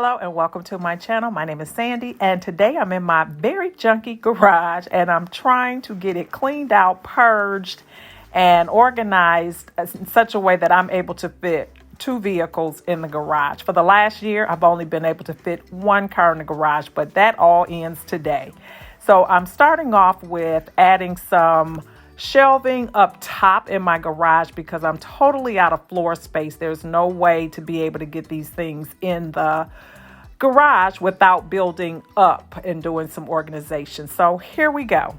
Hello and welcome to my channel. My name is Sandy and today I'm in my very junky garage and I'm trying to get it cleaned out, purged, and organized in such a way that I'm able to fit 2 vehicles in the garage. For the last year, I've only been able to fit 1 car in the garage, but that all ends today. So I'm starting off with adding some shelving up top in my garage because I'm totally out of floor space. There's no way to be able to get these things in the garage without building up and doing some organization. So here we go.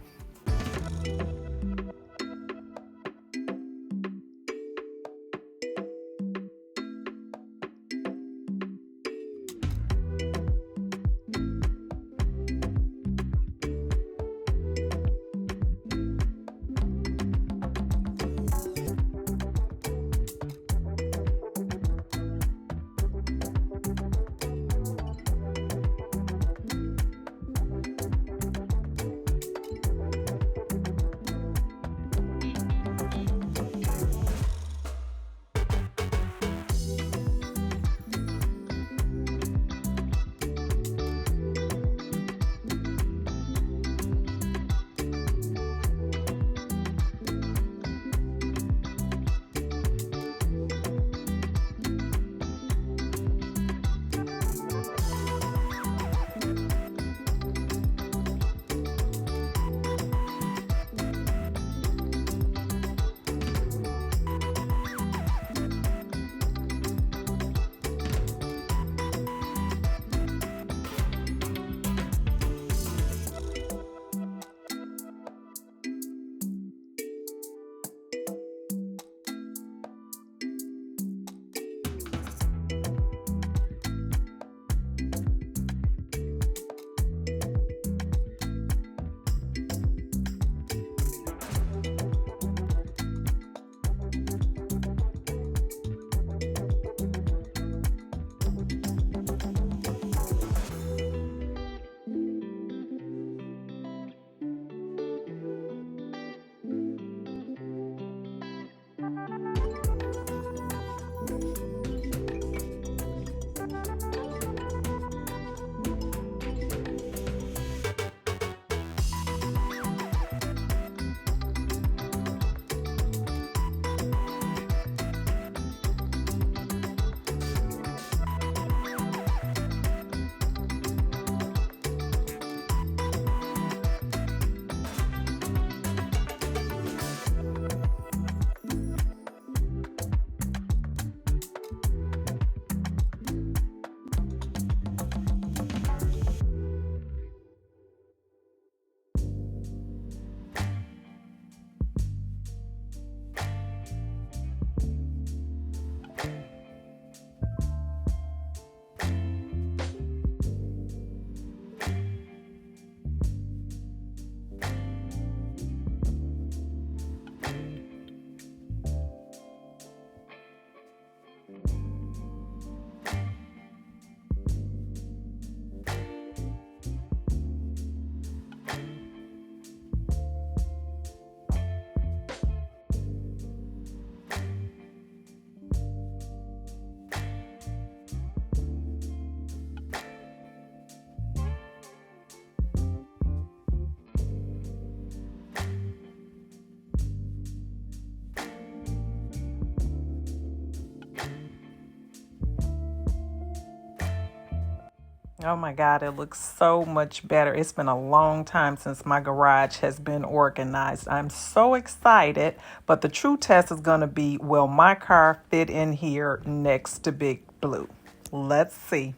Oh my God, it looks so much better. It's been a long time since my garage has been organized. I'm so excited, but the true test is going to be, will my car fit in here next to Big Blue? Let's see.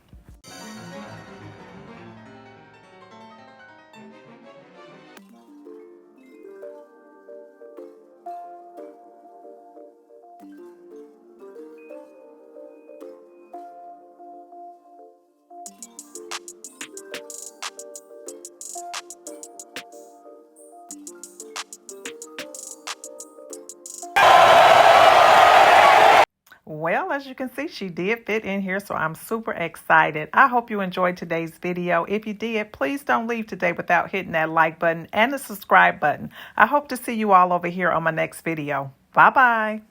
Well, as you can see, she did fit in here, so I'm super excited. I hope you enjoyed today's video. If you did, please don't leave today without hitting that like button and the subscribe button. I hope to see you all over here on my next video. Bye-bye.